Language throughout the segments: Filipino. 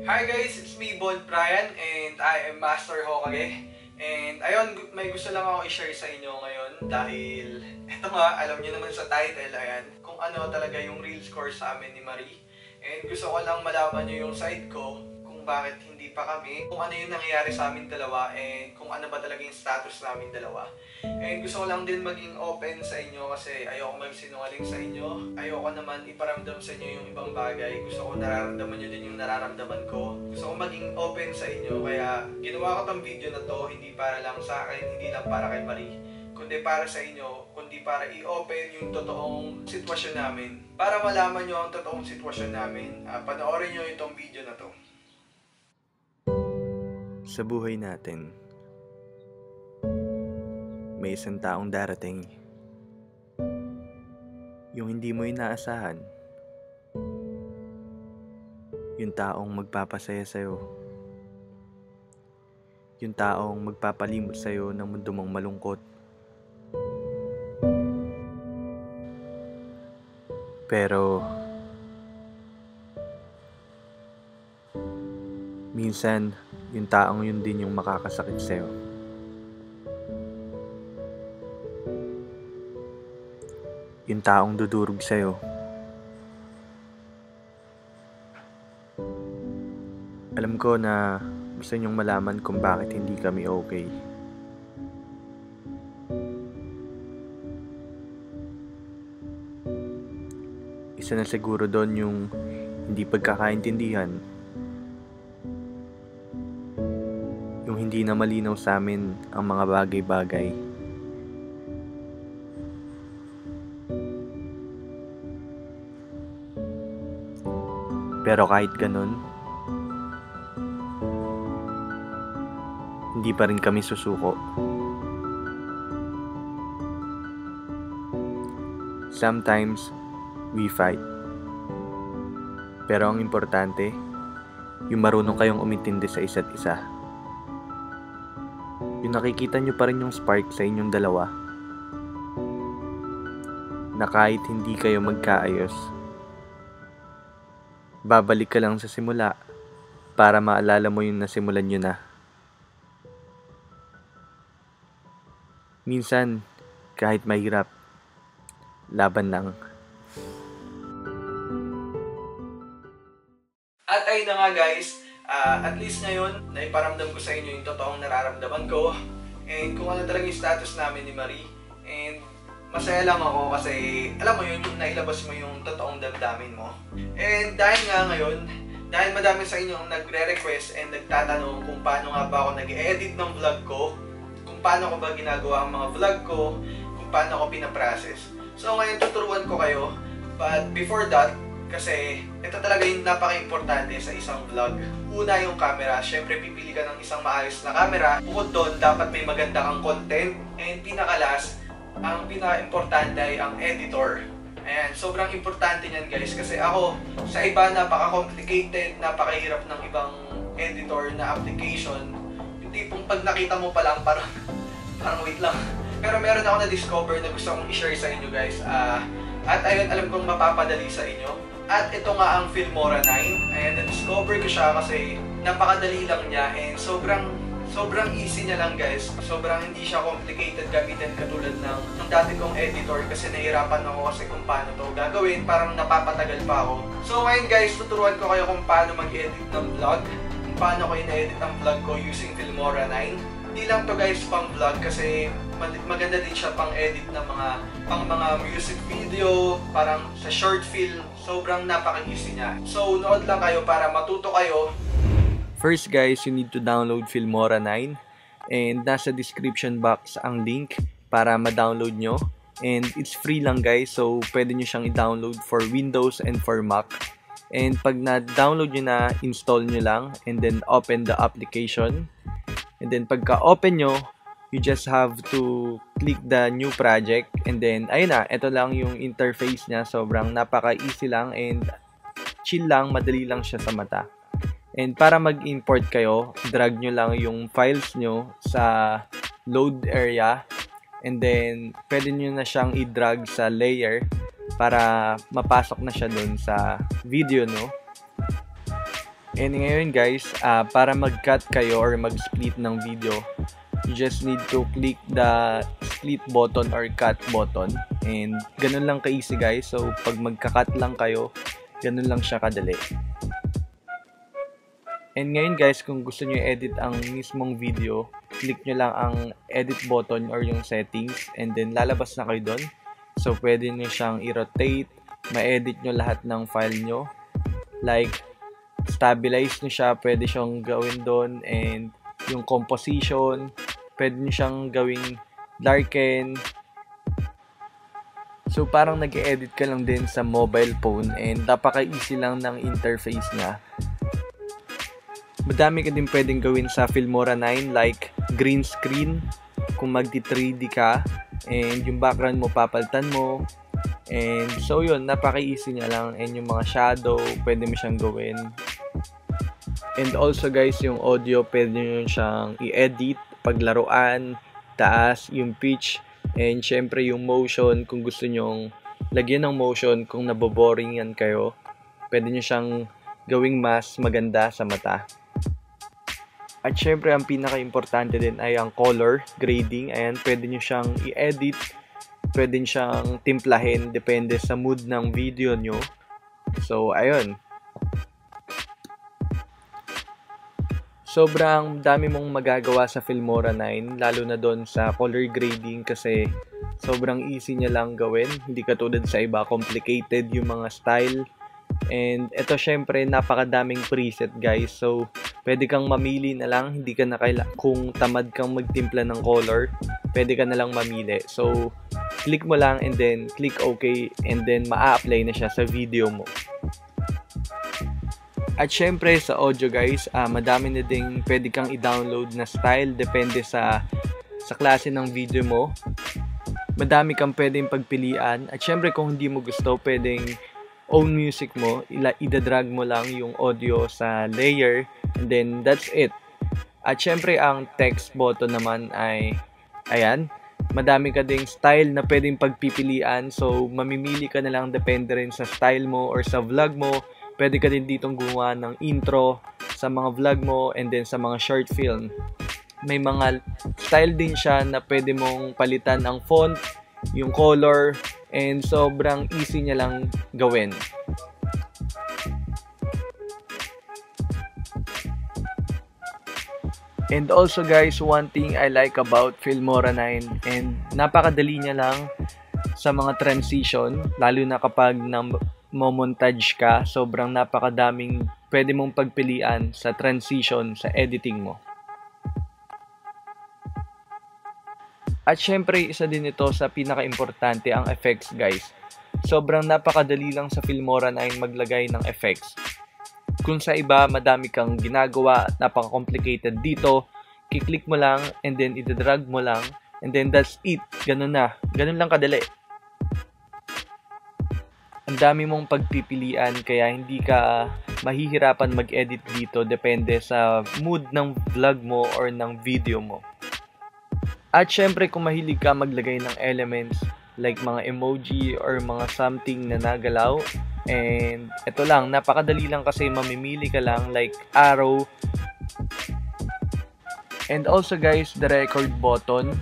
Hi guys, it's me Bon Brian and I am Master Hokage. And ayun, may gusto lang ako i-share sa inyo ngayon dahil eto nga, alam niyo naman sa title, ayan, kung ano talaga yung real score sa amin ni Marie. And gusto ko lang malaman niyo yung side ko kung bakit hindi pa kami, kung ano yung nangyayari sa amin dalawa, and kung ano ba talaga yung status namin dalawa. And gusto ko lang din maging open sa inyo kasi ayoko magsinungaling sa inyo. Ayoko naman iparamdam sa inyo yung ibang bagay. Gusto ko nararamdaman nyo din yung nararamdaman ko. Gusto ko maging open sa inyo. Kaya ginawa ko tong video na to hindi para lang sa akin, hindi lang para kay Marie, kundi para sa inyo, kundi para i-open yung totoong sitwasyon namin. Para malaman nyo ang totoong sitwasyon namin, panoorin nyo itong video na to. Sa buhay natin, may isang taong darating. Yung hindi mo inaasahan. Yung taong magpapasaya sa'yo. Yung taong magpapalimot sa'yo ng mundo mong malungkot. Pero minsan, yung taong yun din yung makakasakit sa'yo. Yung taong dudurog sa'yo. Alam ko na gusto niyong malaman kung bakit hindi kami okay. Isa na siguro doon yung hindi pagkakaintindihan. Yung hindi na malinaw sa amin ang mga bagay-bagay. Pero kahit ganun, hindi pa rin kami susuko. Sometimes, we fight. Pero ang importante, yung marunong kayong umintindi sa isa't isa. Yung nakikita nyo pa rin yung spark sa inyong dalawa. Na kahit hindi kayo magkaayos, babalik ka lang sa simula para maalala mo yung nasimulan nyo na. Minsan, kahit mahirap, laban lang. At ayun na nga guys, at least ngayon, naiparamdam ko sa inyo yung totoong nararamdaman ko and kung ano talaga yung status namin ni Marie. And masaya lang ako kasi alam mo yun, yung nailabas mo yung totoong damdamin mo. And dahil nga ngayon, dahil madami sa inyo ang nagre-request and nagtatanong kung paano nga ba ako nag-edit ng vlog ko, kung paano ko ba ginagawa ang mga vlog ko, kung paano ko pinaprocess. So ngayon tuturuan ko kayo, but before that, kasi ito talaga yung napaka-importante sa isang vlog. Una yung camera, syempre pipili ka ng isang maayos na camera. Bukod doon, dapat may maganda kang content. And pinakalas, ang pinaka-importante ay ang editor. Ayan, sobrang importante niyan guys kasi ako, sa iba napaka-complicated, napakahirap ng ibang editor na application. Yung tipong pag nakita mo pa lang, parang wait lang. Pero meron ako na-discover na gusto kong i-share sa inyo guys. At ayun, alam kong mapapadali sa inyo. At ito nga ang Filmora 9. Ayan, na-discover ko siya kasi napakadali lang niya and sobrang easy niya lang guys. Sobrang hindi siya complicated gamitin katulad ng dati kong editor kasi nahirapan ako kasi kung paano to gagawin. Parang napapatagal pa ako. So ngayon guys, tuturuan ko kayo kung paano mag-edit ng vlog. Kung paano ko in-edit ang vlog ko using Filmora 9. Hindi lang to guys pang vlog kasi maganda din siya pang edit ng mga music video, parang sa short film. Sobrang napaka-easy niya. So nood lang kayo para matuto kayo. First guys, you need to download Filmora 9 and nasa description box ang link para ma-download nyo. And it's free lang guys, so pwede nyo siyang i-download for Windows and for Mac. And pag na-download nyo na, install nyo lang and then open the application. And then pagka-open nyo, you just have to click the new project. And then, ayun na, ito lang yung interface niya. Sobrang napaka-easy lang and chill lang, madali lang siya sa mata. And para mag-import kayo, drag nyo lang yung files nyo sa load area. And then, pwede nyo na siyang i-drag sa layer para mapasok na siya dun sa video, no? And ngayon guys, para mag-cut kayo or mag-split ng video, you just need to click the split button or cut button. And ganun lang ka-easy guys. So pag magka-cut lang kayo, ganun lang siya kadali. And ngayon guys, kung gusto nyo edit ang mismong video, click nyo lang ang edit button or yung settings, and then lalabas na kayo doon. So pwede nyo siyang i-rotate, ma-edit nyo lahat ng file nyo. Like, stabilize nyo siya, pwede siyang gawin doon, and yung composition, pwede nyo siyang gawing darken. So parang nag-edit ka lang din sa mobile phone, and napaka-easy lang ng interface niya. Madami ka din pwedeng gawin sa Filmora 9, like green screen, kung magdi 3D ka, and yung background mo papalitan mo. And so yun, napaka-easy niya lang. And yung mga shadow, pwede mo siyang gawin. And also guys, yung audio, pwede nyo siyang i-edit, paglaruan, taas, yung pitch, and syempre yung motion, kung gusto nyong lagyan ng motion, kung naboboringan kayo, pwede nyo siyang gawing mas maganda sa mata. At syempre, ang pinaka-importante din ay ang color grading. Ayan, pwede nyo siyang i-edit, pwede siyang timplahin, depende sa mood ng video nyo. So, ayun. Sobrang dami mong magagawa sa Filmora 9, lalo na doon sa color grading kasi sobrang easy niya lang gawin. Hindi katulad sa iba, complicated yung mga style. And ito syempre, napakadaming preset guys. So, pwede kang mamili na lang. Hindi ka na kung tamad kang magtimpla ng color, pwede ka na lang mamili. So, click mo lang and then click OK, and then ma-apply na siya sa video mo. At syempre sa audio guys, madami na ding pwede kang i-download na style, depende sa klase ng video mo. Madami kang pwedeng pagpilian. At syempre kung hindi mo gusto, pwedeng own music mo, ida-drag mo lang yung audio sa layer, and then that's it. At syempre ang text button naman ay ayan, madami ka ding style na pwedeng pagpipilian. So mamimili ka na lang, depende rin sa style mo or sa vlog mo. Pwede ka din ditong gumawa ng intro sa mga vlog mo, and then sa mga short film. May mga style din siya na pwede mong palitan ang font, yung color, and sobrang easy niya lang gawin. And also guys, one thing I like about Filmora 9, and napakadali niya lang sa mga transition, lalo na kapag montage ka, sobrang napakadaming pwede mong pagpilian sa transition sa editing mo. At syempre, isa din ito sa pinaka-importante, ang effects guys. Sobrang napakadali lang sa Filmora 9 maglagay ng effects. Kung sa iba, madami kang ginagawa, napaka-complicated, dito, kiklik mo lang, and then idadrag mo lang, and then that's it. Ganun na. Ganun lang kadali. Ang dami mong pagpipilian, kaya hindi ka mahihirapan mag-edit dito, depende sa mood ng vlog mo or ng video mo. At syempre kung mahilig ka maglagay ng elements like mga emoji or mga something na nagalaw, and ito lang, napakadali lang kasi mamimili ka lang like arrow. And also guys, the record button,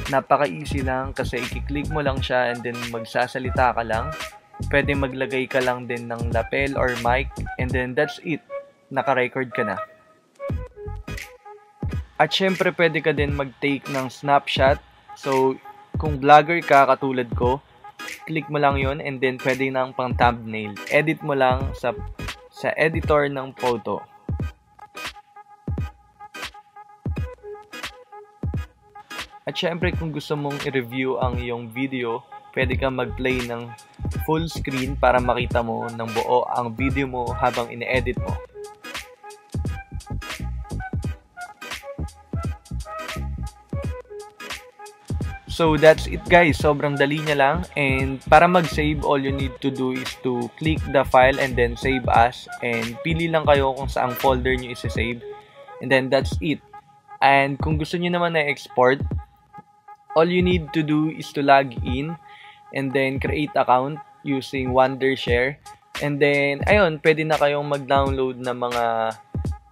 napaka-easy lang kasi i-click mo lang siya and then magsasalita ka lang. Pwede maglagay ka lang din ng lapel or mic, and then that's it, naka-record ka na. At syempre pwede ka din mag-take ng snapshot. So kung vlogger ka katulad ko, click mo lang yon, and then pwede nang pang thumbnail. Edit mo lang sa editor ng photo. At syempre kung gusto mong i-review ang iyong video, pwede kang mag-play ng full screen para makita mo ng buo ang video mo habang ine-edit mo. So that's it guys, sobrang dali niya lang, and para mag-save, all you need to do is to click the file and then save as, and pili lang kayo kung saang folder nyo isa-save, and then that's it. And kung gusto nyo naman na export, all you need to do is to log in and then create account using Wondershare. And then, ayun, pwede na kayong mag-download ng mga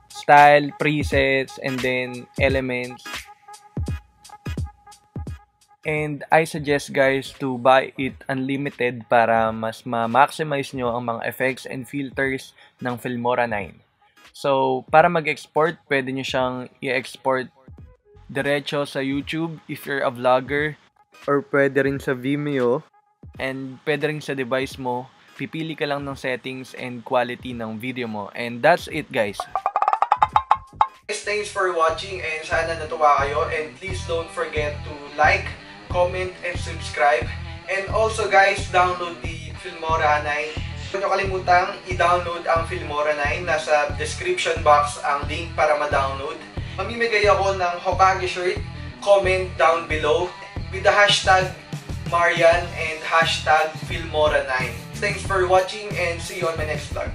style, presets, and then elements. And I suggest guys to buy it unlimited para mas ma-maximize nyo ang mga effects and filters ng Filmora 9. So, para mag-export, pwede nyo siyang i-export diretso sa YouTube if you're a vlogger, or pwede rin sa Vimeo, and pwede rin sa device mo. Pipili ka lang ng settings and quality ng video mo. And that's it guys. Thanks for watching and sana natuwa kayo, and please don't forget to like, comment, and subscribe. And also guys, download the Filmora 9. Huwag nyo kalimutang i-download ang Filmora 9. Nasa description box ang link para ma-download. Mamimigay ako ng Hokage shirt. Comment down below with the hashtag Marian and hashtag Filmora 9. Thanks for watching and see you on my next vlog.